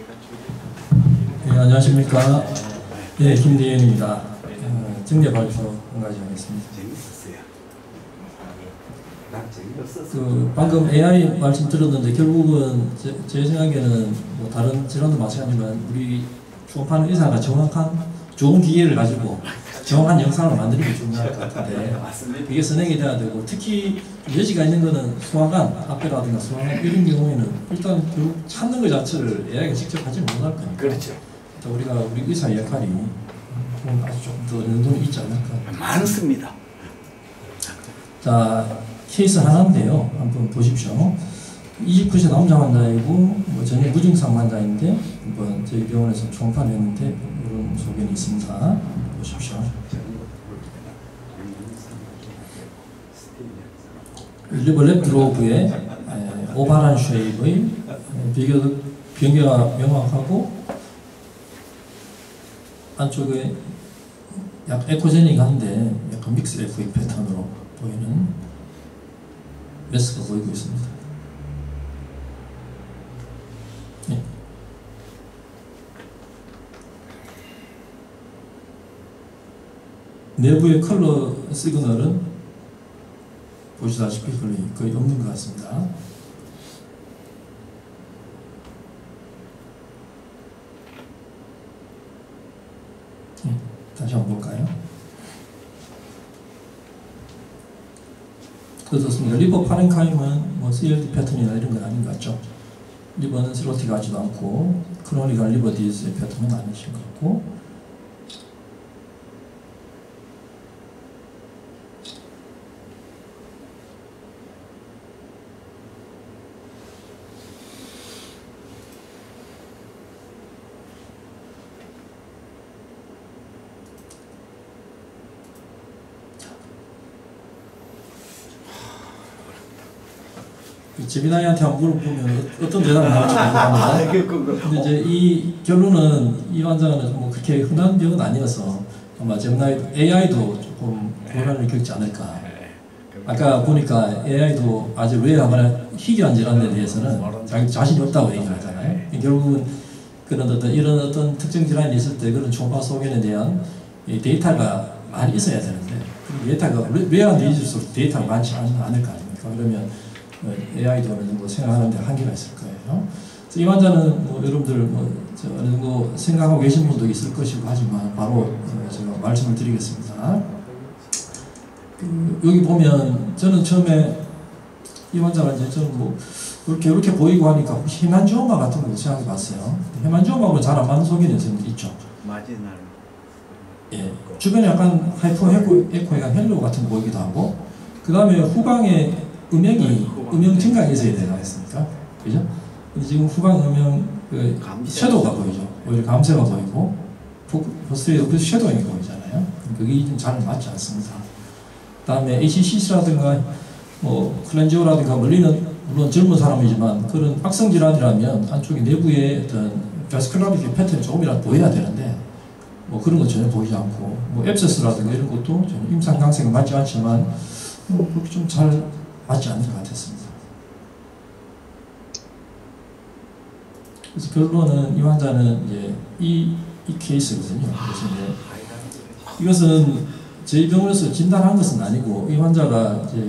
네, 안녕하십니까. 네, 김대현입니다. 정례 발표 한 가지 하겠습니다. 방금 AI 말씀 들었는데 결국은 제 생각에는 뭐 다른 질환도 마찬가지지만 우리 초음파는 의사가 정확한 좋은 기계를 가지고 정확한 영상을 만드는 게 중요할 것 같은데 이게 선행이 돼야 되고 특히 여지가 있는 거는 소화관, 앞배라든가 소화관 이런 경우에는 일단 결국 찾는 것 자체를 AI가 직접 하지 못할 거니까 그렇죠. 우리가 우리 의사의 역할이 아주 좀 더 연동이 있지 않을까 많습니다. 자, 케이스 하나인데요. 한번 보십시오. 29세 남자 환자이고 뭐 전혀 무증상 환자인데 한번 저희 병원에서 초음파를 했는데 이런 소견이 있습니다. 보십시오. 리버 랩트 로브의 오발한 쉐입의 변개가 명확하고 안쪽에 약 에코제닉한데 약간 믹스 FA 패턴으로 보이는 메스가 보이고 있습니다. 네. 내부의 컬러 시그널은 보시다시피 거의 없는 것 같습니다. 네. 다시 한번 볼까요? 어떻습니까? 리버 파렌카임은 뭐 CLD 패턴이나 이런 건 아닌 것 같죠? 리버는 시로틱하지도 않고 크로니컬 리버 디지즈의 패턴은 아니신 것 같고 제비나이한테 한번 물어보면 어떤 대답을 나올지 모르겠습니다. 근데 이제 이 결론은 이 환자는 뭐 그렇게 흔한 병은 아니어서 아마 제비나이 AI도 조금 곤란을 겪지 않을까. 아까 보니까 AI도 아직 왜 하거나 희귀한 질환에 대해서는 자기 자신이 없다고 얘기를 하잖아요. 결국은 그런 이런 어떤 특정 질환이 있을 때 그런 초음파 소견에 대한 데이터가 많이 있어야 되는데 데이터가 레어한 디지즈일수록 데이터가 많지 않을 거 아닙니까? 그러면 AI도 어느 정도 생각하는데 한계가 있을 거예요. 그래서 이 환자는 뭐 여러분들 어느 정도 생각하고 계신 분도 있을 것이고 하지만 바로 제가 말씀을 드리겠습니다. 여기 보면 저는 처음에 이 환자가 이제 저는 뭐 이렇게 보이고 하니까 혹시 헤만지오마 같은 거 생각해 봤어요. 헤만지오마하고 잘 안 맞는 소견이 있죠. 맞아요. 예, 주변에 약간 하이퍼 에코가 헬로 같은 거 보이기도 하고 그 다음에 후방에 음영 증강이 있어야 되지 않습니까? 그죠? 근데 지금 후방 음영 섀도우가 보이죠. 오히려 감세가 보이고 포스트레이도 섀도우가 보이잖아요. 그게 좀 잘 맞지 않습니다. 다음에 ACC라든가 뭐 클렌지오라든가 멀리는 물론 젊은 사람이지만 그런 악성 질환이라면 안쪽에 내부에 어떤 바스큘라리티 패턴이 조금이라도 보여야 되는데 뭐 그런 건 전혀 보이지 않고 뭐 앱세스라든가 이런 것도 전혀 임상 강세가 맞지 않지만 그렇게 좀 잘 맞지 않는 것 같았습니다. 그래서 결론은 이 환자는 이제 이 케이스거든요. 그래서 이제 이것은 저희 병원에서 진단한 것은 아니고 이 환자가 이제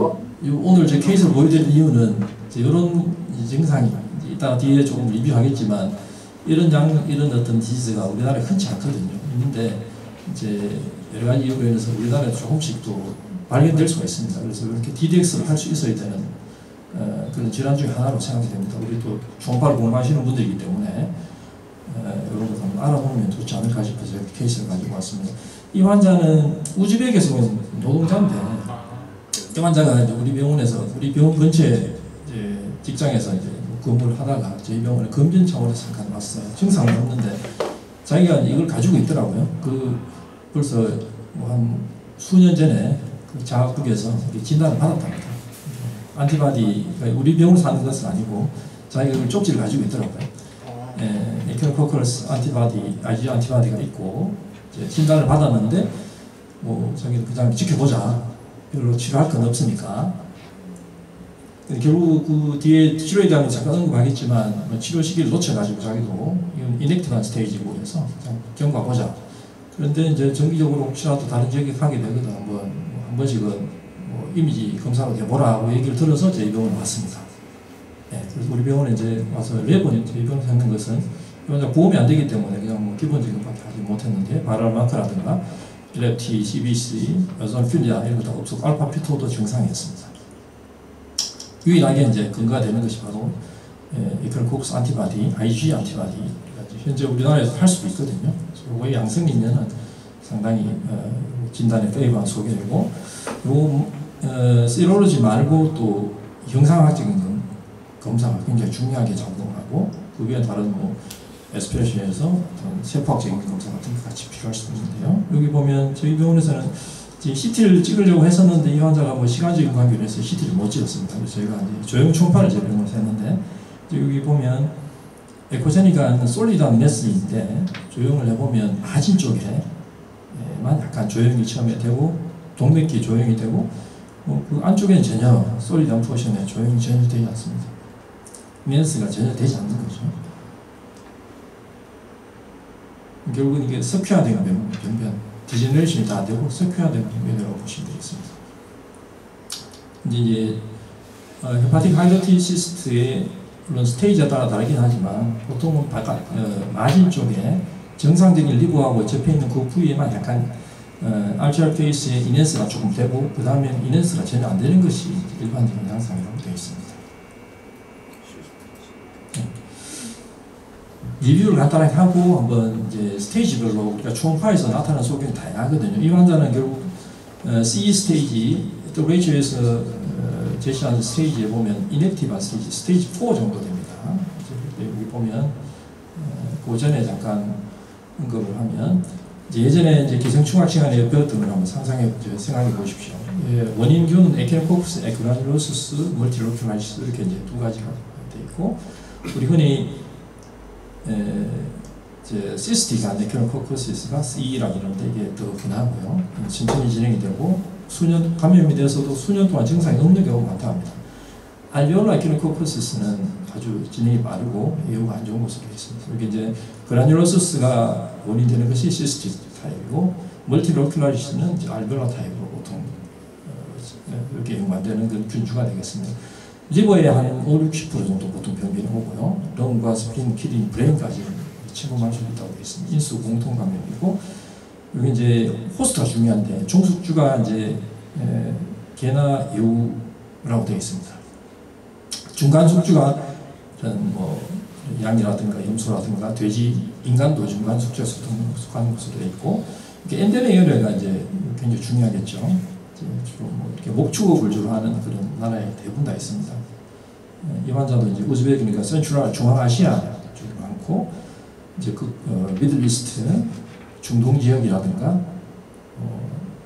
오늘 제 케이스를 보여드릴 이유는 이런 증상이 이따 뒤에 조금 리뷰하겠지만 이런 어떤 디지즈가 우리나라에 흔치 않거든요. 있는데 이제 여러 가지 이유로 인해서 우리나라에 조금씩 또 발견될 수가 있습니다. 그래서 이렇게 DDX를 할 수 있어야 되는 그런 질환 중에 하나로 생각이 됩니다. 우리 또 초음파를 공부하시는 분들이기 때문에 이런 것 한번 알아보면 좋지 않을까 싶어서 케이스를 가지고 왔습니다. 이 환자는 우즈벡에서 온 노동자인데 이 환자가 이제 우리 병원에서 우리 병원 근처에 이제 직장에서 이제 근무를 하다가 저희 병원에 검진 차원에서 잠깐 왔어요. 증상은 없는데 자기가 이걸 가지고 있더라고요. 벌써 뭐 한 수년 전에 그 자학국에서 진단을 받았답니다. 안티바디가 우리 병원에서 하는 것은 아니고 자기가 그 쪽지를 가지고 있더라고요. 에큐노코컬스 안티바디, IgG 안티바디가 있고 이제 진단을 받았는데 뭐 자기도 그냥 지켜보자. 별로 치료할 건 없으니까. 결국 그 뒤에 치료에 대한 잠깐 언급하겠지만 치료 시기를 놓쳐가지고 자기도 이건 인액티브한 스테이지고 해서 경과보자. 그런데 이제 정기적으로 혹시라도 다른 지역에 가게 되거든 한 번씩은 뭐 이미지 검사로 해보라고 얘기를 들어서 저희 병원에 왔습니다. 네, 그래서 우리 병원에 이제 와서 매번 저희 병원에서 하는 것은 보험이 안 되기 때문에 그냥 뭐 기본적인 것밖에 하지 못했는데 바랄 마크라든가 LFT, CBC, 에오노필리아 이런 거 다 없었고 알파 피토도 정상이었습니다. 유일하게 이제 근거가 되는 것이 바로 이클코쿠스 안티바디, IG 안티바디 현재 우리나라에서 할 수도 있거든요. 그리고 양성이면은 상당히 진단에 페이버한 소개되고 세로로지 말고 또 형상학적인 검사가 굉장히 중요하게 작동하고 그 외에 다른 뭐 에스피레이션에서 세포학적인 검사 같은 게 같이 필요할 수도 있는데요. 여기 보면 저희 병원에서는 CT를 찍으려고 했었는데 이 환자가 뭐 시간적인 관계로 해서 CT를 못 찍었습니다. 그래서 저희가 이제 조형 초음파를 저희 병원에서 했는데 여기 보면 에코제니가 솔리드한 이네스인데 조형을 해보면 마진 쪽에만 약간 조형이 처음에 되고 동맥기 조형이 되고 그 안쪽에는 전혀 솔리드한 포션에 조형이 전혀 되지 않습니다. 이네스가 전혀 되지 않는 거죠. 결국은 이게 석회화된 변변, 디제너레이션이 다 되고 석회화된 변변이라고 보시면 되겠습니다. 이제 헤파틱 하이드로티시스트의 물론 스테이지에 따라 다르긴 하지만 보통은 마진 쪽에 정상적인 리버하고 접해 있는 그 부위에만 약간 알츠하이머 페이스에 이넨스가 조금 되고 그 다음에 이넨스가 전혀 안 되는 것이 일반적인 양상이라고 되어 있습니다. 리뷰를 간단하게 하고 한번 이제 스테이지별로 우리가 초음파에서 나타나는 소견이 다양하거든요. 이 환자는 결국 CE 스테이지, 또 레이처에서 제시하는 스테이지에 보면 인액티브한 스테이지 4 정도 됩니다. 여기 보면 그 전에 잠깐 언급을 하면 예전에 이제 기생충학 시간에 배웠던 걸 한번 생각해 보십시오. 원인균은 에키노코쿠스, 에크라뉴로시스, 멀티로큘라이시스 이렇게 이제 두 가지가 되어 있고 우리 흔히 시스틱한 에키노코쿠시스가 CE라고 그러는데 이게 더 흔하고요. 천천히 진행이 되고 수년 감염이 돼서도 수년 동안 증상이 없는 경우가 많다고 합니다. 알베올라 에키노코쿠시스는 아주 진행이 빠르고 예후가 안 좋은 것으로 되어 있습니다. 여기 이제 그라뉴로시스가 원인되는 것이 시스틱 타입이고 멀티로큘라리시스는 알베올라 타입으로 보통 이렇게 연관되는 그 균주가 되겠습니다. 리버에 한 5-60% 정도 보통 변변이 오고요. 런과 스핀, 키드니, 브레인까지 침범할 수 있다고 되어 있습니다. 인수 공통 감염이고 여기 이제 호스트가 중요한데 종숙주가 이제 개나 여우라고 되어 있습니다. 중간 숙주가 뭐 양이라든가 염소라든가 돼지, 인간도 중간 숙주에서 속하는 것으로 되어 있고 이렇게 엔데미어가 이제 굉장히 중요하겠죠. 주로 뭐 이렇게 목축업을 주로 하는 그런 나라에 대부분 다 있습니다. 이 환자도 이제 우즈베키니까 센트럴 중앙아시아 쪽이 많고 이제 미들리스트 중동 지역이라든가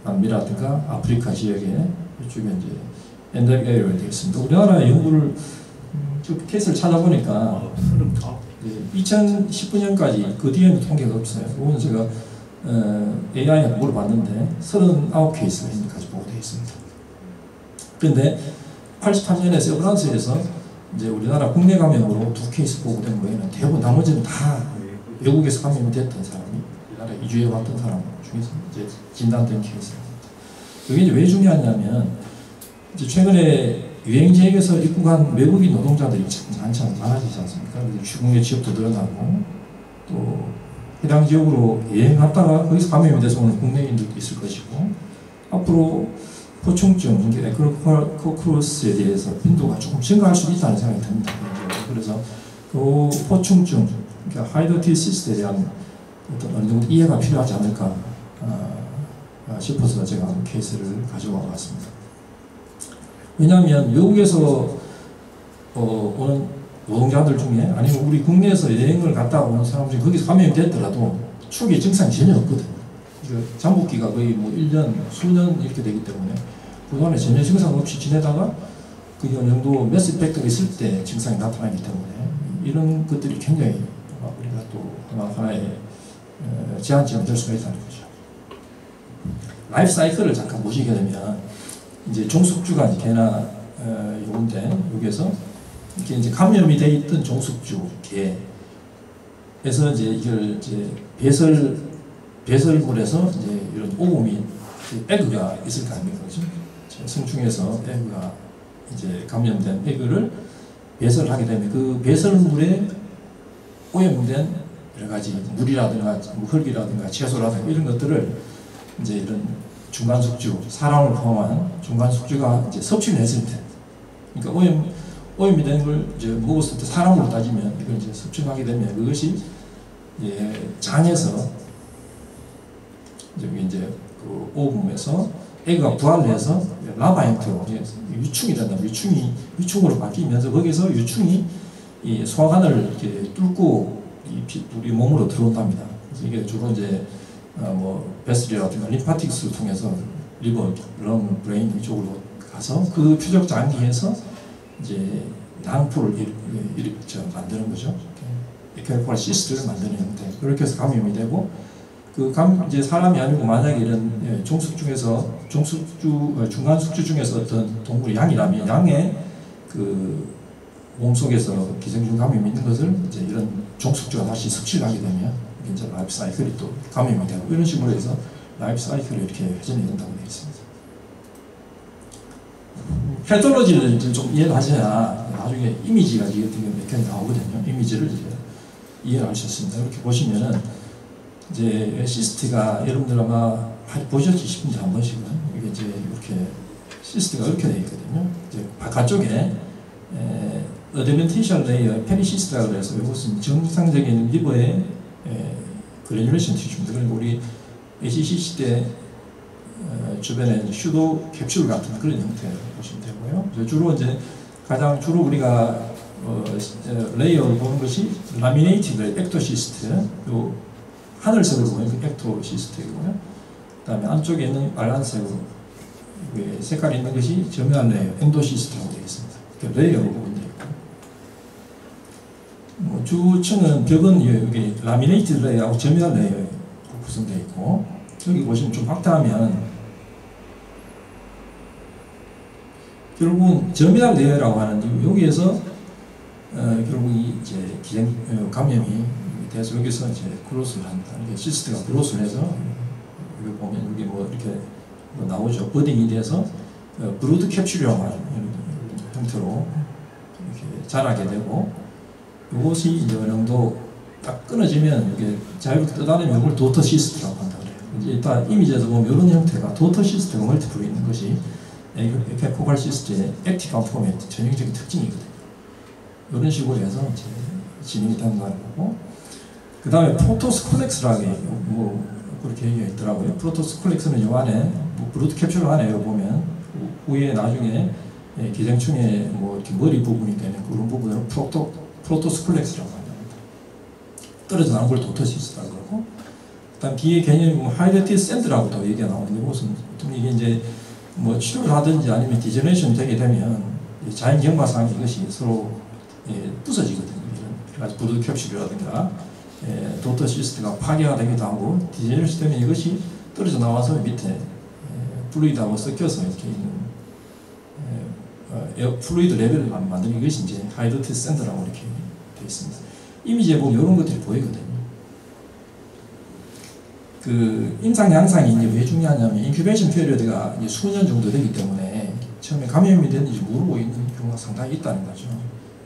남미라든가 아프리카 지역에 이쪽에 이제 엔데믹 에리어가 되겠습니다. 우리나라 연구를 케이스를 찾아보니까 2019년까지 그 뒤에는 통계가 없어요. 그거는 제가 AI한테 물어봤는데 39케이스가 현재까지 보고되어 있습니다. 그런데 83년에 세브란스에서 이제 우리나라 국내 감염으로 2케이스 보고된 거에는 대부분 나머지는 다 외국에서 감염이 됐던 사람이 우리나라에 이주해 왔던 사람 중에서 이제 진단된 케이스입니다. 이게 이제 왜 중요하냐면 이제 최근에 유행지역에서 입국한 외국인 노동자들이 한참 많아지지 않습니까? 국내 취업도 늘어나고 또 해당 지역으로 여행 갔다가 거기서 감염이 돼서 오는 국내인들도 있을 것이고 앞으로 포충증, 에크로코쿠스에 대해서 빈도가 조금 증가할 수도 있다는 생각이 듭니다. 그래서 그 포충증, 그러니까 하이드로티시스에 대한 어떤 어느 정도 이해가 필요하지 않을까 싶어서 제가 케이스를 가져와 봤습니다. 왜냐하면 외국에서 오는 노동자들 중에 아니면 우리 국내에서 여행을 갔다 오는 사람 중에 거기서 감염이 됐더라도 초기에 증상이 전혀 없거든요. 잠복기가 거의 뭐 1년, 수년 이렇게 되기 때문에 그동안에 전혀 증상 없이 지내다가 그게 어느 정도 메스 이펙트가 있을 때 증상이 나타나기 때문에 이런 것들이 굉장히 우리가 또 하나의 제한점이 될 수가 있다는 거죠. 라이프 사이클을 잠깐 보시게 되면 이제 종숙주가 이제 개나 요건데 여기에서 이렇게 이제 감염이 돼 있던 종숙주 개 에서 이제 이걸 이제 배설물에서 이제 이런 오금이 에그가 있을 거 아닙니까? 그죠? 성충에서 에그가 이제 감염된 에그를 배설하게 되면 그 배설물에 오염된 여러 가지 물이라든가 흙이라든가 채소라든가 이런 것들을 이제 이런 중간 숙주, 사람을 포함한 중간 숙주가 이제 섭취를 했을 때, 그러니까 오염이 되는 걸 이제 먹었을 때 사람으로 따지면 이걸 이제 섭취하게 되면 그것이 이제 장에서 이제 그 오금에서 에그가 부활해서 라바 형태로 유충이 된다. 유충으로 바뀌면서 거기서 유충이 이 소화관을 이렇게 뚫고 우리 몸으로 들어온답니다. 그래서 이게 주로 이제 뭐 베슬이라든가 림파틱스를 통해서 리버, 런, 브레인 이쪽으로 가서 그 표적 장기에서 이제 낭포를 만드는 거죠. 에케포랄 시스트를 만드는 형태. 그렇게 해서 감염이 되고 이제 사람이 아니고 만약에 이런 중간 숙주 중에서 어떤 동물이 양이라면 양의 그 몸속에서 기생충 감염이 있는 것을 이제 이런 종숙주가 다시 섭취를 하게 되면 이제 라이프 사이클이 또 감염이 되고 이런 식으로 해서 라이프 사이클이 이렇게 회전이 된다고 되어 있습니다. 패톨로지를 좀 이해를 하셔야 나중에 이미지가 이게 몇 개가 나오거든요. 이미지를 이제 이해를 할 수 있습니다. 이렇게 보시면은 이제 시스트가 여러분들 아마 보셨지 싶은데 한 번씩은 이게 이제 이렇게 시스트가 이렇게 되어 있거든요. 이제 바깥쪽에 어드멘티셜 레이어 페리시스트라고 해서 이것은 정상적인 리버의 그래듈레이션 티슈입니다. 그리고 우리 ACC 시대 주변에 슈도 캡슐 같은 그런 형태를 보시면 되고요. 주로 이제 주로 우리가 레이어를 보는 것이 라미네이티드 액토시스트, 요 하늘색으로 보면 액토시스트이고요. 그다음에 안쪽에 있는 빨간색으로 색깔이 있는 것이 점유한 레이어, 엔도시스트라고 되어 있습니다. 레이어로 보면 되고, 주층은 벽은 여기 라미네이티드 레이어하고 점유한 레이어로 구성되어 있고, 여기 보시면 좀 확대하면 결국은 점유한 레이어라고 하는 여기에서 결국 이제 감염이 돼서 여기서 이제 그로스를 한다. 이게 시스트가 그로스를 해서 여기 보면 여기 뭐 이렇게 나오죠. 버딩이 돼서 브루드 캡슐이라고 하는 형태로 이렇게 자라게 되고, 이것이 이제 어느 정도 딱 끊어지면 이게 자유롭게 떠다니면 이걸 도터 시스트라고 한다 그래요. 이제 일단 이미지에서 보면 이런 형태가 도터 시스트가 멀티플로 있는 것이 에케포갈 시스트의 액티브 폼의 전형적인 특징이거든요. 이런 식으로 해서 이제 진행이 된다는 거고, 그 다음에 프로토스콜렉스라고 뭐 그렇게 얘기가 있더라고요. 프로토스콜렉스는 요 안에 브루트 캡슐 안에 보면 후에 나중에 기생충의 뭐 이렇게 머리 부분이 되는 그런 부분을 프로토스콜렉스라고 합니다. 떨어져 나온 걸 도터시스라고 그러고, 그다음 뒤에 개념이 하이드티 샌드라고도 얘기가 나오는데, 무슨 이게 이제 뭐 치료를 하든지 아니면 디제너레이션 되게 되면 자연 경과상 이것이 서로 부서지거든요. 그래서 브루트 캡슐이라든가 도터시스트가 파괴가 되기도 하고, 디제너레이션 되면 이것이 떨어져 나와서 밑에 플루이드하고 섞여서 이렇게 있는 플루이드 레벨을 만드는 이것이 이제 하이드티 샌드라고 이렇게 되어 있습니다. 이미지에 보면 이런 것들이 보이거든요. 그 임상 양상이 이제 왜 중요하냐면 인큐베이션 피리어드가 이제 수년 정도 되기 때문에 처음에 감염이 됐는지 모르고 있는 경우가 상당히 있다는 거죠.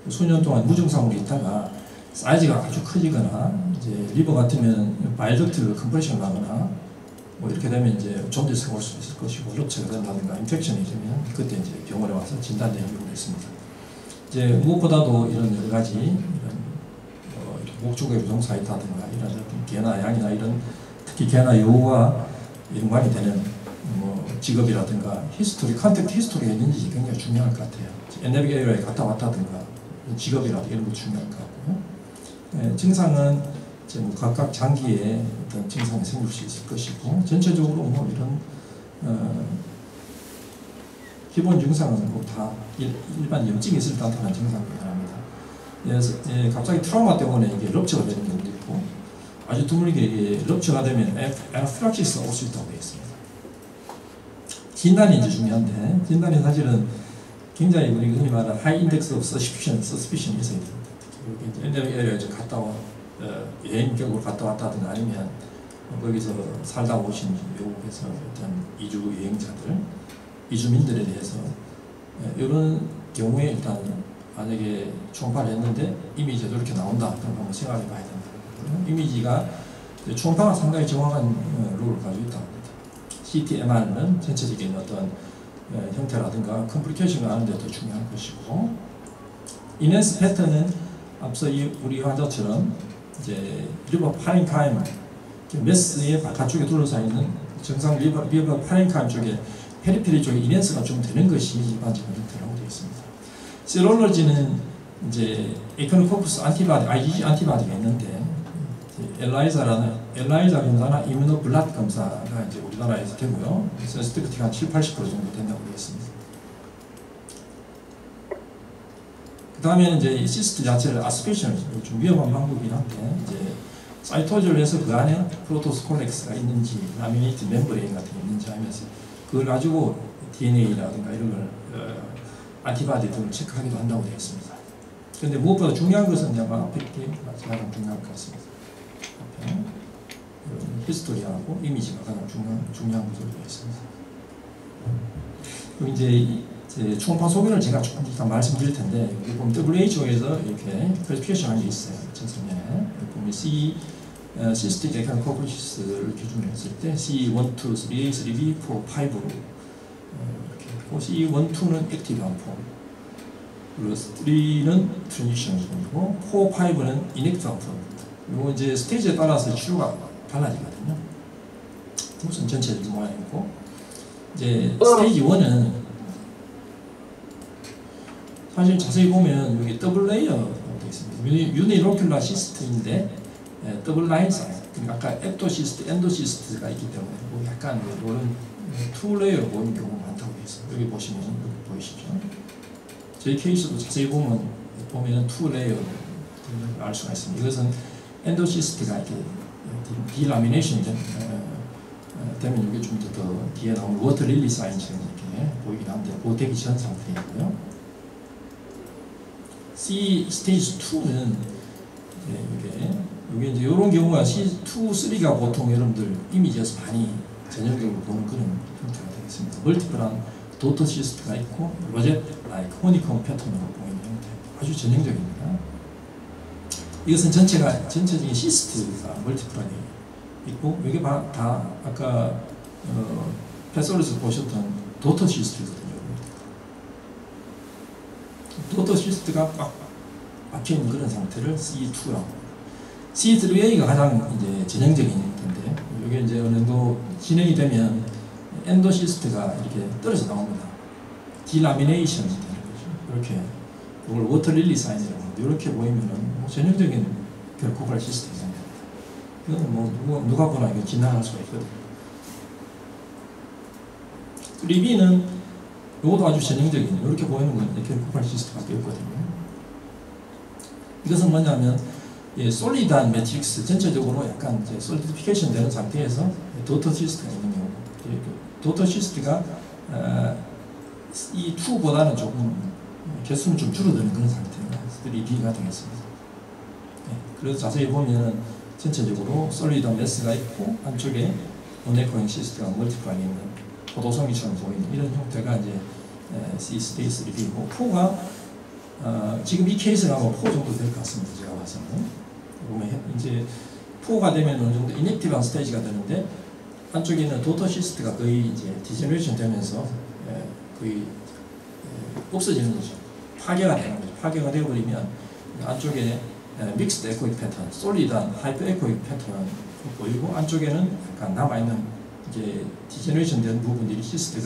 수년 동안 무증상으로 있다가 사이즈가 아주 커지거나 이제 리버 같으면 바이덕트를 컴프레션을 하거나 뭐 이렇게 되면 이제 존디스가 올 수 있을 것이고, 럽처가 된다든가 인펙션이 되면 그때 이제 병원에 와서 진단되는 경우가 있습니다. 이제 무엇보다도 이런 여러 가지 이런 목쪽의 부종사 있다든가 이런 개나 양이나 이런 특히 개나 여우와 연관이 되는 뭐 직업이라든가 히스토리, 컨택트 히스토리가 있는지 굉장히 중요할 것 같아요. 엔데믹 에리어에 갔다 왔다든가 직업이라든가 이런 거 중요할 것 같고요. 증상은 이제 뭐 각각 장기에 어떤 증상이 생길 수 있을 것이고, 전체적으로 뭐 이런 기본 증상은 뭐 다 일반 염증이 있을 때 나타나는 증상이 합니다. 그래서 갑자기 트라우마 때문에 이게 럽처가 되는 경우도 있고, 아주 드물게 이게 럽처가 되면 애나필락시스가 올 수 있다고 되어 있습니다. 진단이 이제 중요한데, 진단이 사실은 굉장히 우리 흔히 말하는 하이 인덱스 오브 서스피션이 있어야 됩니다. 엔데믹 에리어에 갔다 여행객으로 갔다 왔다든가 아니면 거기서 살다 오신 외국에서 어떤 이주 여행자들, 이주민들에 대해서 이런 경우에 일단 만약에 초음파를 했는데 이미지가 이렇게 나온다. 그럼 한번 생각해 봐야 된다. 이미지가 초음파가 상당히 정확한 룰을 가지고 있다고 합니다. CT-MR는 전체적인 어떤 형태라든가 컴플리케이션을 아는 데 더 중요한 것이고, 이넨스 패턴은 앞서 우리 환자처럼 이제 리버 파렌카임 메스의 바깥쪽에 둘러싸여 있는 정상 리버 파렌카임 쪽에 페리페리 쪽에 이넨스가 좀 되는 것이 일반적인 형태라고 되어 있습니다. 세롤로지는 이제 에코노코쿠스 안티바디, IgG 안티바디가 있는데 엘라이자 검사나 이뮤노블랏 검사가 이제 우리나라에서 되고요. 센시티비티가 한 70~80% 정도 된다고 되어 있습니다. 그 다음에는 이제 시스트 자체를 아스피레이션을 좀 위험한 방법이긴 한데, 이제 사이토즈를 해서 그 안에 프로토스 콜렉스가 있는지, 라미네이트 멤브레인 같은 게 있는지 하면서 그걸 가지고 DNA라든가 이런 걸 안티바디 등을 체크하기도 한다고 되어 있습니다. 그런데 무엇보다 중요한 것은 아마 앞에 게 가장 중요할 것 같습니다. 앞에 히스토리하고 이미지가 가장 중요한 것으로 되어 있습니다. 그럼 이제 초음파 소견을 제가 조금 이따 말씀드릴 텐데, 여기 보면 WHO에서 이렇게 클래시피케이션 한 게 있어요. 2003년에. 여기 보면 시스틱 에카노코쿠시스를 기준으로 했을 때 C1, 2, 3A, 3B, 4, 5로 이렇게 했고, C1, 2는 액티브한 폼, 그리고 3는 트랜지션 폼이고 4, 5는 이넥티브한 폼입니다. 그리고 이제 스테이지에 따라서 치료가 달라지거든요. 우선 전체적인 모양이고, 이제 스테이지 1은 사실 자세히 보면 여기 더블 레이어로 되어 있습니다. 유니로큘라 시스트인데 더블 라인 사이즈, 그러니까 아까 앱토시스트, 엔도시스트가 있기 때문에 뭐 약간 이런 투 레이어로 보이는 경우가 많다고 되어 있어요. 여기 보시면 여기 보이시죠? 저희 케이스도 자세히 보면 투 레이어를 알 수가 있습니다. 이것은 엔도시스트가 이렇게 디라미네이션 되면 이게 좀 더 뒤에 나오는 워터 릴리 사인처럼 이렇게 보이긴 한데, 그거 되기 전 상태이고요. C 스테이지 2는 이게 이제 이런 경우가 C2, 3가 보통 여러분들 이미지에서 많이 전형적으로 보는 그런 형태가 되겠습니다. 멀티플한 도터 시스트가 있고 로젯 라이크 호니콤 패턴으로 보이는 형태, 아주 전형적입니다. 이것은 전체적인 시스트가 멀티플하게 있고, 이게 다 아까 패솔에서 보셨던 도터 시스트거든요. 도터 시스트가 꽉 막혀있는 그런 상태를 C2라고 합니다. C3A가 가장 이제 전형적인 형태인데, 이게 이제 어느 정도 진행이 되면 엔도시스트가 이렇게 떨어져 나옵니다. 디라미네이션이 되는 거죠. 이렇게 이걸 워터 릴리 사인이라고 하는데, 이렇게 보이면은 전형적인 결코발 시스템입니다. 이건 뭐 누가 보나 이거 진단할 수가 있거든요. 3B는 이것도 아주 전형적인, 이렇게 보이는 건 결코발 시스템밖에 없거든요. 이것은 뭐냐면 솔리드한 매트릭스 전체적으로 약간 이제 솔리디피케이션 되는 상태에서 도터 시스트가 있는 경우, 도터 시스트가 이 2보다는 조금 개수는 좀 줄어드는 그런 상태가 3B가 되겠습니다. 그래서 자세히 보면 전체적으로 솔리드한 매스가 있고 안쪽에 오네코잉 시스트가 멀티플하게 있는 포도송이처럼 보이는 이런 형태가 이제 C 스테이지 3B고, 4가 지금 이 케이스는 아마 4 정도 될 것 같습니다. 제가 봐서는. 보면 이제 4가 되면 어느 정도 이넥티브한 스테이지가 되는데, 안쪽에 있는 도터 시스트가 거의 이제 디제너레이션 되면서 거의 없어지는 거죠. 파괴가 되는 거죠. 파괴가 되어버리면 안쪽에 믹스드 에코익 패턴, 솔리드한 하이퍼 에코익 패턴 보이고, 안쪽에는 약간 남아있는 이제 디제너레이션 된 부분들이 시스트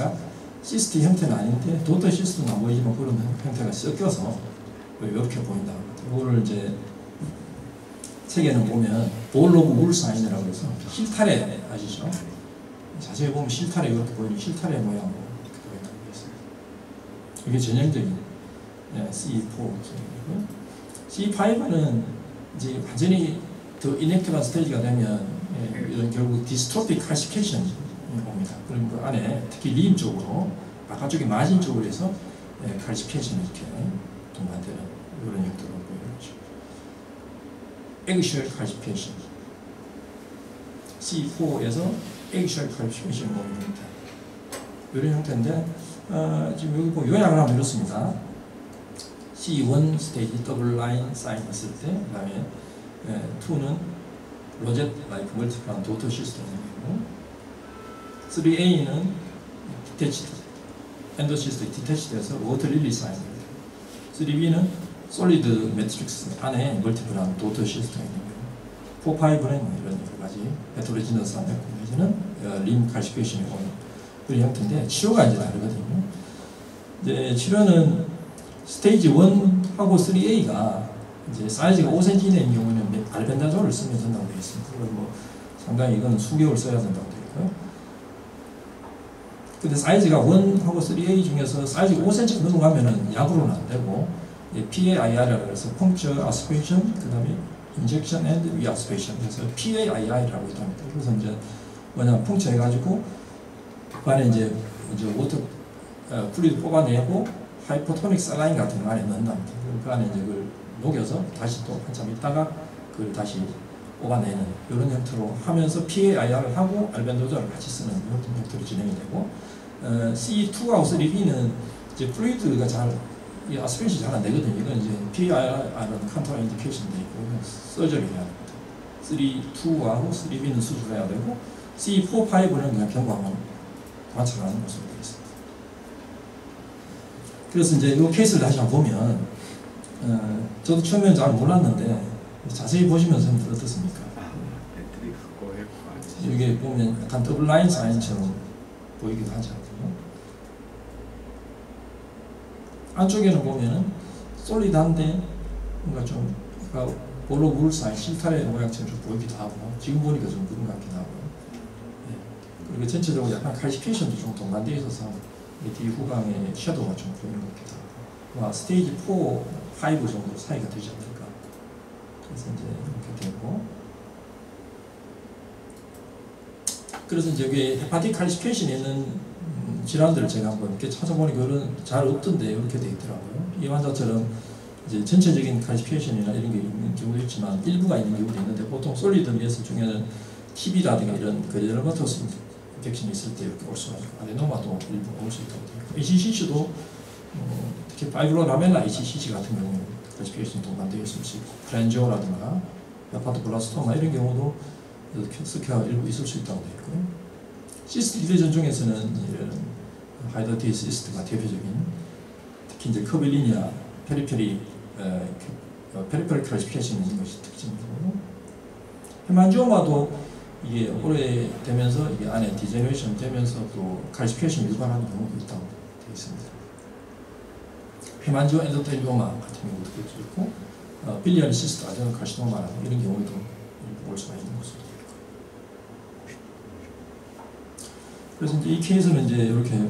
형태는 아닌데 도터 시스트는 안 보이지만 그런 형태가 섞여서 이렇게 보인다. 이거를 이제 책에는 보면 볼 오브 울 사인이라고 해서 실타래 아시죠? 자세히 보면 실타래 이렇게 보이는 실타래 모양으로 이렇게 보인다고 했습니다. 이게 전형적인 C4고, C5는 이제 완전히 더 이넥티브한 스테이지가 되면 이런 결국 디스트로픽 칼시피케이션이 옵니다. 그럼 그 안에 특히 림 쪽으로, 바깥쪽에 마진 쪽으로 해서 칼시피케이션이 이렇게 동반되는 이런 형태로 보이는 거죠. eggshell calcification. C4에서 eggshell calcification 모습입니다. 이런 형태인데 지금 여기 보면 요약을 하면 이렇습니다. C1 스테이지 더블 라인 사인 했을 때, 그 다음에 2는 로젯 라이크 멀티플한 도터 시스템이고, 3A는 디태치드 엔더 시스템 디태치드에서 워터 릴리 사인입니다. 3B는 솔리드 매트릭스 안에 멀티플한 도터 시스템이고, 4, 5는 이런 여러 가지 헤테로지너스한 내지는 림 칼시피케이션이 오는 그런 형태인데, 치료가 이제 다르거든요. 이제 치료는 스테이지 1하고 3A가 이제 사이즈가 5cm 이내인 경우는 알벤다졸을 쓰면 된다고 되어 있습니다. 그걸 뭐 상당히 이건 수개월 써야 된다고 되어 있고요. 근데 사이즈가 1하고 3A 중에서 사이즈가 5cm 넘어가면은 약으로는 안 되고, PAIR이라고 해서 펑처 아스피레이션, 그 다음에 인젝션 앤드 리아스피레이션, 그래서 PAIR이라고 있답니다. 그래서 이제 뭐냐, 펑처 해가지고 그 안에 이제 워터 플루이드 뽑아내고 하이포토닉 살라인 같은 거 안에 넣는답니다. 그 안에 이제 그걸 녹여서 다시 또 한참 있다가 그걸 다시 뽑아내는 이런 형태로 하면서 PAIR을 하고 알벤도졸을 같이 쓰는 이런 형태로 진행이 되고, C2하고 3B는 이제 플루이드가 이 아스피레이션이 잘 안 되거든요. 이건 이제 PAIR은 컨트라 인디케이션도 있고 서저리 해야 됩니다. 2하고 3B는 수술해야 되고, C4, 5는 그냥 경과만 관찰하는 모습이 되겠습니다. 그래서 이제 이 케이스를 다시 한번 보면, 저도 처음에는 잘 몰랐는데 자세히 보시면서 어떻습니까? 이게 보면 약간 더블 라인 사인처럼 보이기도 하죠. 안쪽에는 보면은 솔리드한데 뭔가 좀 볼로 물 사이 실타래 모양처럼 좀 보이기도 하고, 지금 보니까 좀 그런 것 같기도 하고요. 그리고 전체적으로 약간 칼시피케이션도 좀 동반되어 있어서 뒤후방에 섀도우가 좀 보이는 것 같기도 하고, 스테이지 4, 5 정도 사이가 되지 않을까. 그래서 이제 이렇게 되고, 그래서 이제 여기 헤파틱 칼시피케이션이 있는 질환들을 제가 한번 이렇게 찾아보니까 그런 잘 없던데 이렇게 되어 있더라고요. 이 환자처럼 이제 전체적인 칼시피케이션이나 이런 게 있는 경우도 있지만 일부가 있는 경우도 있는데, 보통 솔리드 미에스 중에는 TB라든가 이런 그레르마토스 인펙션이 있을 때 이렇게 올 수가 있고, 아데노마도 일부 올 수 있다고 되어 있고, ACCC도 특히 파이브로라멜라 ACCC 같은 경우는 칼시피케이션 동반되어 있을 수 있고, 프렌지오라든가 헤파토블라스토마 이런 경우도 스퀘어가 일부 있을 수 있다고 되어 있고요. 시스트 디레전 중에서는 이런 하이더티 시스트가 대표적인, 특히 이제 커빌리니아 페리페리 칼시피케이션이 있는 것이 특징이고, 헤만지오마도 이게 오래되면서 이게 안에 디제너레이션 되면서 또 칼시피케이션이 유발하는 경우도 있다고 되어 있습니다. 헤만지오 엔도텔리오마 같은 경우도 있고, 빌리아리 시스트 아데노카시노마 이런 경우도 볼 수가 있는 것으로. 그래서 이제 이 케이스는 이제 이렇게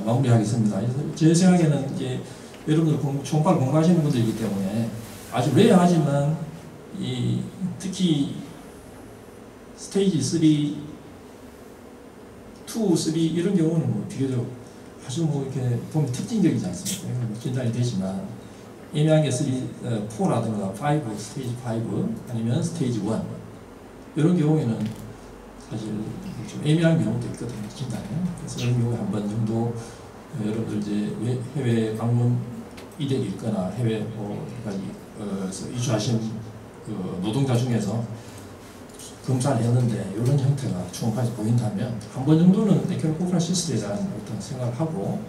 마무리하겠습니다. 제 생각에는 이제 여러분들 초음파를 공부하시는 분들이기 때문에 아주 레어하지만 특히 스테이지 3, 2, 3 이런 경우는 뭐 비교적 아주 뭐 이렇게 보면 특징적이지 않습니까? 진단이 되지만 애매한 게 4라든가 5, 스테이지 5 아니면 스테이지 1 이런 경우에는 사실 좀 애매한 경우도 있거든요, 진단에. 그래서 이런 경우에 한 번 정도 여러분들 이제 해외 방문 이력이 있거나 해외 뭐까지 이주하신 노동자 중에서 검사를 했는데 이런 형태가 초음파에서 보인다면 한 번 정도는 에케로코프란 시스템에 대한 어떤 생각을 하고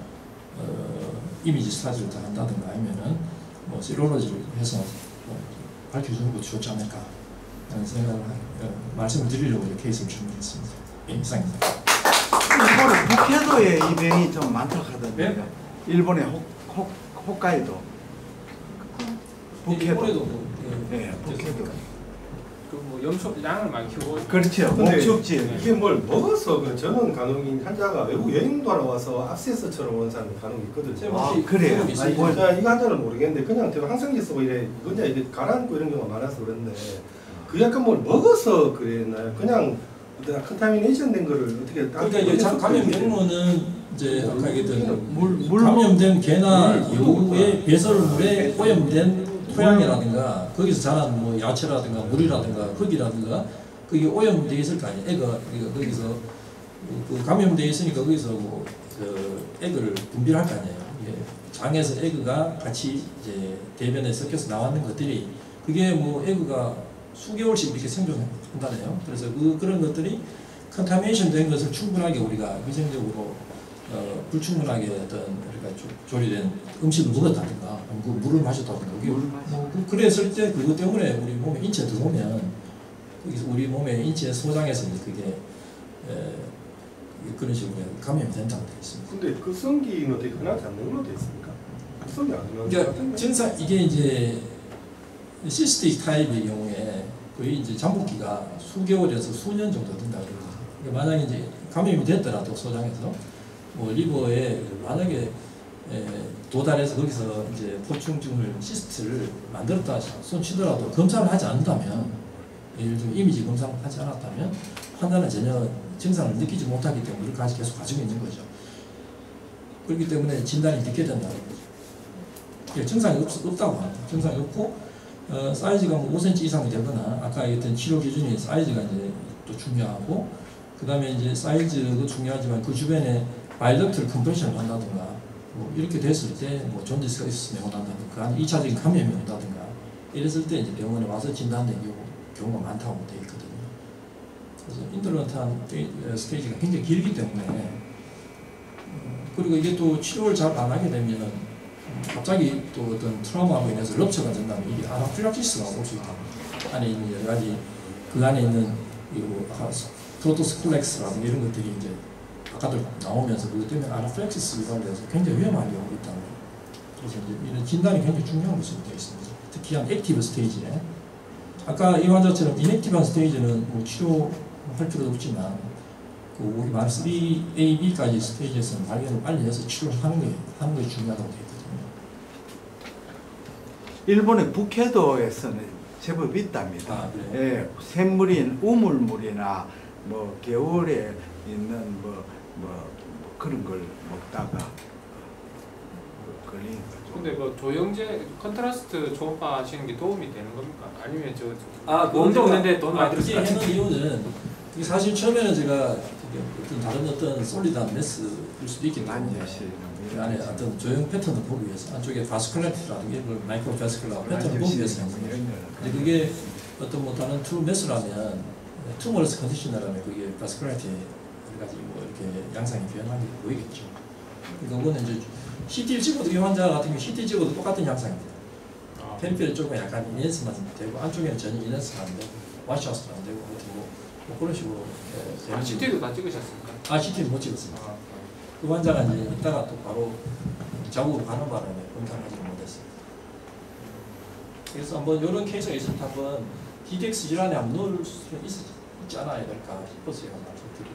이미지 스타디를 다 한다든가 아니면은 뭐 시롤로지를 해서 밝혀주는 것도 좋지 않을까 하는 생각을 말씀을 드리려고 이렇게 케이스를 준비했습니다. 이상입니다. 일본은 북해도에 이 병이 좀 많다고 하던데요. 네? 일본의 홋카이도. 북해도. 네, 북해도. 뭐 양을 많이 키우고. 그렇죠. 목축지. 이게 뭘 먹어서 저는 간혹 환자가 외국 여행도 하러 와서 압세스처럼 온 사람 간혹 있거든요. 아, 그래요? 아니, 이 환자는 모르겠는데 그냥 제가 항생제 쓰고 이래 그냥 이게 가라앉고 이런 경우가 많아서 그런데 그 약간 뭘 먹어서 그랬나요? 그냥 컨타미네이션 된 거를 어떻게 그러니까 이제 감염 경로는 이제 아까 얘기했던 감염된 개나 여우의 배설물에 오염된 토양이라든가 거기서 자란 뭐 야채라든가 물이라든가 흙이라든가 그게 오염되어 있을 거 아니에요. 애가 거기서 그 감염되어 있으니까 거기서 뭐 액을 분비를 할 거 아니에요. 장에서 에그가 같이 이제 대변에 섞여서 나왔는 것들이 그게 뭐 에그가 수개월씩 이렇게 생존한다네요. 그래서 그런 것들이 컨타미네이션 된 것을 충분하게 우리가 위생적으로 불충분하게 어떤 그러니까 조리된 음식을 먹었다든가 그 물을 마셨다든가 그랬을 때 그것 때문에 우리 몸에 인체에 들어오면 거기서 우리 몸의 인체 소장에서 그게 그런 식으로 감염이 된다고 되어 있습니다. 근데 그 성기는 어떻게 흔하지 않는 걸로 되어 있습니까? 성기 안 흔한 그러니까 증상 이게 이제 시스틱 타입의 경우에 거의 이제 잠복기가 수개월에서 수년 정도 된다고 그러거든요. 그러니까 만약에 이제 감염이 됐더라도 소장에서 뭐 리버에 만약에 도달해서 거기서 이제 포충증을 시스트를 만들었다 손치더라도 검사를 하지 않는다면 예를 들면 이미지 검사를 하지 않았다면 환자는 전혀 증상을 느끼지 못하기 때문에 이렇게 계속 가지고 있는 거죠. 그렇기 때문에 진단이 늦게 된다는 거죠. 증상이 없다고 합니다. 증상이 없고 사이즈가 뭐 5cm 이상이 되거나 아까 얘기했던 치료 기준이 사이즈가 이제 또 중요하고 그 다음에 이제 사이즈도 중요하지만 그 주변에 바이덕트를 컴프레션을 한다든가 뭐 이렇게 됐을 때 뭐 존디스가 있었으면 온다든가 2차적인 감염이 온다든가 이랬을 때 이제 병원에 와서 진단된 경우가 많다고 되어 있거든요. 그래서 인터런트한 스테이지가 굉장히 길기 때문에 그리고 이게 또 치료를 잘 안 하게 되면 갑자기 또 어떤 트라우마로 인해서 럽처가 된다면 이게 아나필락시스가 올 수 있다. 안에 있는 여러 가지 그 안에 있는 프로토스콜렉스라든가 이런 것들이 이제 바깥으로 나오면서 그것 때문에 아나필락시스 유발돼서 굉장히 위험한 경우가 있다고. 그래서 이제 이런 진단이 굉장히 중요한 것으로 되어 있습니다. 특히 한 액티브 스테이지에 아까 이 환자처럼 인액티브한 스테이지는 뭐 치료할 필요도 없지만 그 우리 말 3A, B까지 스테이지에서는 발견을 빨리 해서 치료를 하는 게 중요하다고 되어 있거든요. 일본의 북해도에서는 제법 있답니다. 아, 그래요? 예, 샘물인 우물물이나 뭐 겨울에 있는 뭐 그런 걸 먹다가 걸린 거죠. 근데 뭐 조영제 컨트라스트 초음파 하시는 게 도움이 되는 겁니까? 아니면 그 돈도 없는데 돈 많이 그렇게 들었어요. 하는 이유는 사실 처음에는 제가 다른 어떤 솔리드한 메스일 수도 있기 때문에 그 안에 어떤 조형 패턴을 보기 위해서 안쪽에 바스큘라티라든가 이걸 마이크로 바스큘라 패턴을 보기 위해서 하는 거예요. 근데 그게 어떤 뭐 다른 투 메스라면 투머러스 컨디셔너라면 그게 바스큘라티 여러 가지 뭐 이렇게 양상이 변하는 게 보이겠죠. 그러니까 그거는 이제 CT를 찍어도 이 환자 같은 경우 CT 찍어도 똑같은 양상입니다. 펜필 쪽은 약간 이넨스만 되고 안쪽에는 전혀 이넨스가 안 되고 와시아웃도 안 되고 뭐 그런 식으로 CT도 다 찍으셨습니까? CT는 못 찍었습니다. 그 환자가 이제 이따가 또 바로 자국으로 가는 바람에 검사하지 못했습니다. 그래서 한번 이런 케이스가 있을 때 한번 DDX 질환에 한번 넣을 수 있지 않아야 될까 싶었어요. 말씀드리고.